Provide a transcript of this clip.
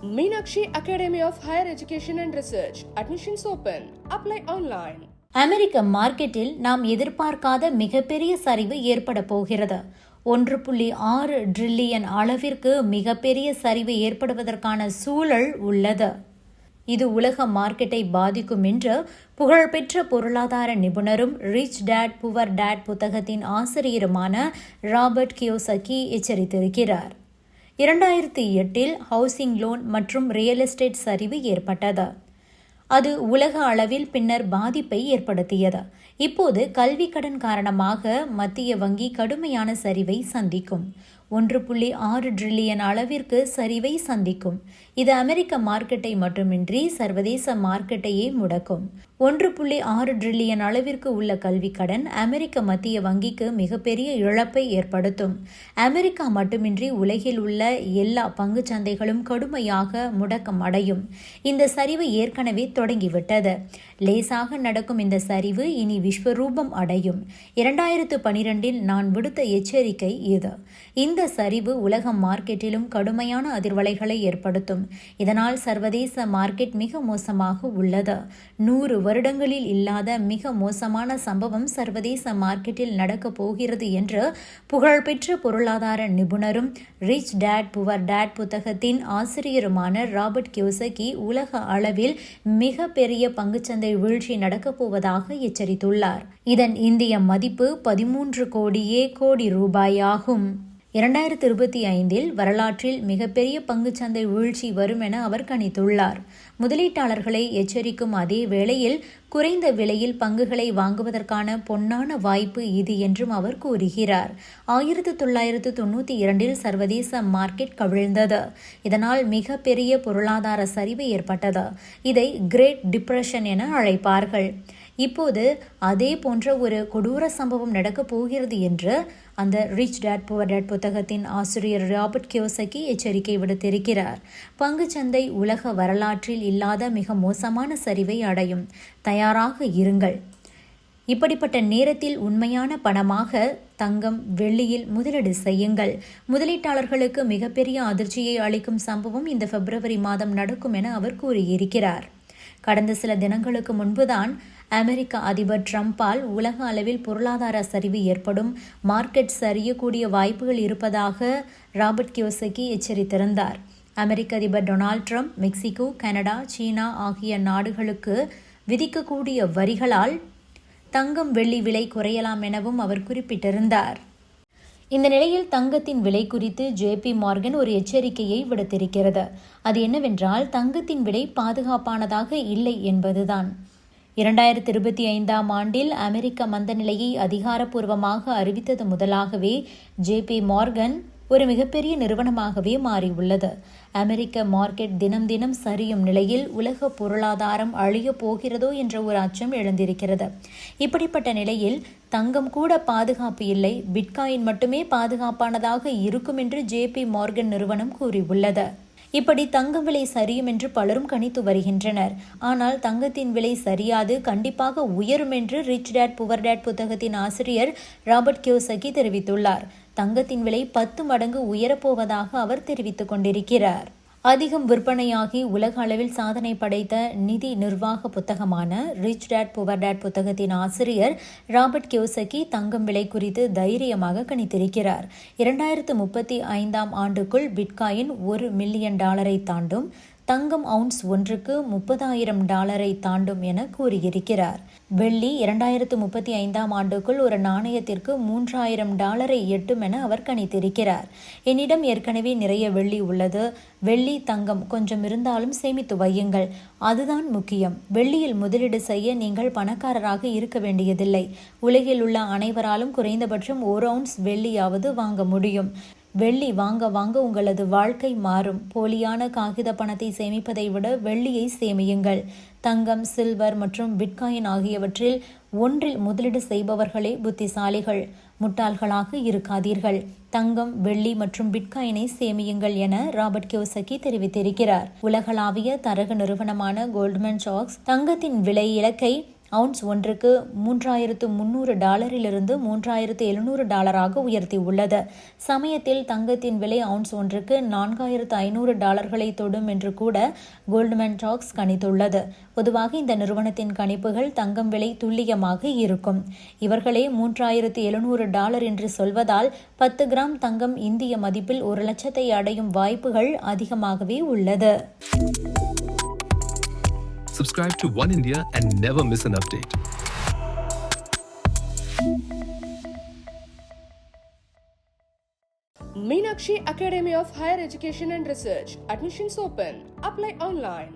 Meenakshi Academy of Higher Education and Research. Admissions open. Apply online. அமெரிக்க மார்க்கெட்டில் நாம் எதிர்பார்க்காத மிகப்பெரிய சரிவு ஏற்பட போகிறது. 1.6 டிரில்லியன் அளவிற்கு மிகப்பெரிய சரிவு ஏற்படுவதற்கான சூழல் உள்ளது. இது உலக மார்க்கெட்டை பாதிக்கும் என்று புகழ்பெற்ற பொருளாதார நிபுணரும் ரிச் டேட் புவர் டேட் புத்தகத்தின் ஆசிரியருமான ராபர்ட் கியோசகி எச்சரித்திருக்கிறார். 2008 ஹவுசிங் லோன் மற்றும் ரியல் எஸ்டேட் சரிவு ஏற்பட்டது. அது உலக அளவில் பின்னர் பாதிப்பை ஏற்படுத்தியது. இப்போது கல்வி கடன் காரணமாக மத்திய வங்கி கடுமையான சரிவை சந்திக்கும். 1.6 டிரில்லியன் அளவிற்கு சரிவை சந்திக்கும். இது அமெரிக்க மார்க்கெட்டை மட்டுமின்றி சர்வதேச மார்க்கெட்டையே முடக்கும். 1.6 டிரில்லியன் அளவிற்கு உள்ள கல்வி கடன் அமெரிக்க மத்திய வங்கிக்கு மிகப்பெரிய இழப்பை ஏற்படுத்தும். அமெரிக்கா மட்டுமின்றி உலகில் உள்ள எல்லா பங்கு சந்தைகளும் கடுமையாக முடக்கம் அடையும். இந்த சரிவு ஏற்கனவே தொடங்கிவிட்டது. லேசாக நடக்கும் இந்த சரிவு இனி விஸ்வரூபம் அடையும். 2012 நான் விடுத்த எச்சரிக்கை இது. இந்த சரிவு உலக மார்க்கெட்டிலும் கடுமையான அதிர்வலைகளை ஏற்படுத்தும். இதனால் சர்வதேச மார்க்கெட் மிக மோசமாக உள்ளது. 100 வருடங்களில் இல்லாத மிக மோசமான சம்பவம் சர்வதேச மார்க்கெட்டில் நடக்கப் போகிறது என்று புகழ்பெற்ற பொருளாதார நிபுணரும் ரிச் டேட் புவர் டேட் புத்தகத்தின் ஆசிரியருமான ராபர்ட் கியோசகி உலக அளவில் மிக பெரிய பங்குச்சந்தை வீழ்ச்சி நடக்கப் போவதாக எச்சரித்துள்ளார். இதன் இந்திய மதிப்பு 13 கோடி ரூபாயாகும். 2025 வரலாற்றில் மிகப்பெரிய பங்குச்சந்தை வீழ்ச்சி வரும் என அவர் கணித்துள்ளார். முதலீட்டாளர்களை எச்சரிக்கும் அதே வேளையில் குறைந்த விலையில் பங்குகளை வாங்குவதற்கான பொன்னான வாய்ப்பு இது என்றும் அவர் கூறுகிறார். 1992 சர்வதேச மார்க்கெட் கவிழ்ந்தது. இதனால் மிகப்பெரிய பொருளாதார சரிவு ஏற்பட்டது. இதை கிரேட் டிப்ரெஷன் என அழைப்பார்கள். இப்போது அதே போன்ற ஒரு கொடூர சம்பவம் நடக்கப் போகிறது என்று அந்த ரிச் டேட் புவர் டேட் புத்தகத்தின் ஆசிரியர் ராபர்ட் கியோசகி எச்சரிக்கை விடுத்திருக்கிறார். பங்குச்சந்தை உலக வரலாற்றில் இல்லாத மிக மோசமான சரிவை அடையும். தயாராக இருங்கள். இப்படிப்பட்ட நேரத்தில் உண்மையான பணமாக தங்கம், வெள்ளியில் முதலீடு செய்யுங்கள். முதலீட்டாளர்களுக்கு மிகப்பெரிய அதிர்ச்சியை அளிக்கும் சம்பவம் இந்த பிப்ரவரி மாதம் நடக்கும் என அவர் கூறியிருக்கிறார். கடந்த சில தினங்களுக்கு முன்புதான் அமெரிக்க அதிபர் டிரம்பால் உலக அளவில் பொருளாதார சரிவு ஏற்படும், மார்க்கெட் சரியக்கூடிய வாய்ப்புகள் இருப்பதாக ராபர்ட் கியோசகி எச்சரித்திருந்தார். அமெரிக்க அதிபர் டொனால்ட் ட்ரம்ப் மெக்சிகோ, கனடா, சீனா ஆகிய நாடுகளுக்கு விதிக்கக்கூடிய வரிகளால் தங்கம், வெள்ளி விலை குறையலாம் எனவும் அவர் குறிப்பிட்டிருந்தார். இந்த நிலையில் தங்கத்தின் விலை குறித்து JP மார்கன் ஒரு எச்சரிக்கையை விடுத்திருக்கிறது. அது என்னவென்றால் தங்கத்தின் விலை பாதுகாப்பானதாக இல்லை என்பதுதான். 2025 அமெரிக்க மந்த நிலையை அதிகாரப்பூர்வமாக அறிவித்தது முதலாகவே JP மார்கன் ஒரு மிகப்பெரிய நிறுவனமாகவே மாறியுள்ளது. அமெரிக்க மார்க்கெட் தினம் தினம் சரியும் நிலையில் உலக பொருளாதாரம் அழியப் போகிறதோ என்ற ஒரு அச்சம் எழுந்திருக்கிறது. இப்படிப்பட்ட நிலையில் தங்கம் கூட பாதுகாப்பு இல்லை, பிட்காயின் மட்டுமே பாதுகாப்பானதாக இருக்கும் என்று JP மார்கன் நிறுவனம் கூறியுள்ளது. இப்படி தங்கம் விலை சரியும் என்று பலரும் கணித்து வருகின்றனர். ஆனால் தங்கத்தின் விலை சரியாது, கண்டிப்பாக உயரும் என்று ரிச் டேட் புவர் டேட் புத்தகத்தின் ஆசிரியர் ராபர்ட் கியோசகி தெரிவித்துள்ளார். தங்கத்தின் விலை 10 மடங்கு உயரப்போவதாக அவர் தெரிவித்துக் கொண்டிருக்கிறார். அதிகம் விற்பனையாகி உலக அளவில் சாதனை படைத்த நிதி நிர்வாக புத்தகமான ரிச் டேட் புவர் டேட் புத்தகத்தின் ஆசிரியர் ராபர்ட் கியோசகி தங்கம் விலை குறித்து தைரியமாக கணித்திருக்கிறார். 2035 ஆண்டுக்குள் பிட்காயின் $1 மில்லியன் தாண்டும், தங்கம் அவுன்ஸ் ஒன்றுக்கு $30,000 தாண்டும் என கூறியிருக்கிறார். வெள்ளி 2035 ஆண்டுக்குள் ஒரு நாணயத்திற்கு $3,000 எட்டும் என அவர் கணித்திருக்கிறார். என்னிடம் ஏற்கனவே நிறைய வெள்ளி உள்ளது. வெள்ளி, தங்கம் கொஞ்சம் இருந்தாலும் சேமித்து வையுங்கள். அதுதான் முக்கியம். வெள்ளியில் முதலீடு செய்ய நீங்கள் பணக்காரராக இருக்க வேண்டியதில்லை. உலகில் உள்ள அனைவராலும் குறைந்தபட்சம் 1 அவுன்ஸ் வெள்ளியாவது வாங்க முடியும். வெள்ளி வாங்க வாங்க உங்களது வாழ்க்கை மாறும். போலியான காகித பணத்தை சேமிப்பதை விட வெள்ளியை சேமியுங்கள். தங்கம், சில்வர் மற்றும் பிட்காயின் ஆகியவற்றில் ஒன்றில் முதலீடு செய்பவர்களே புத்திசாலிகள். முட்டாள்களாக இருக்காதீர்கள். தங்கம், வெள்ளி மற்றும் பிட்காயினை சேமியுங்கள் என ராபர்ட் கியோசகி தெரிவித்திருக்கிறார். உலகளாவிய தரகு நிறுவனமான கோல்ட்மேன் சாக்ஸ் தங்கத்தின் விலை இலக்கை அவுன்ஸ் ஒன்றுக்கு $3,300 $3,700 உயர்த்தியுள்ளது. சமயத்தில் தங்கத்தின் விலை அவுன்ஸ் ஒன்றுக்கு $4,500 தொடும் என்று கூட கோல்ட்மேன் சாக்ஸ் கணித்துள்ளது. பொதுவாக இந்த நிறுவனத்தின் கணிப்புகள் தங்கம் விலை துல்லியமாக இருக்கும். இவர்களே $3,700 என்று சொல்வதால் 10 கிராம் தங்கம் இந்திய மதிப்பில் 1 லட்சத்தை அடையும் வாய்ப்புகள் அதிகமாகவே உள்ளது. Subscribe to One India and never miss an update. Meenakshi Academy of Higher Education and Research. Admissions open. Apply online.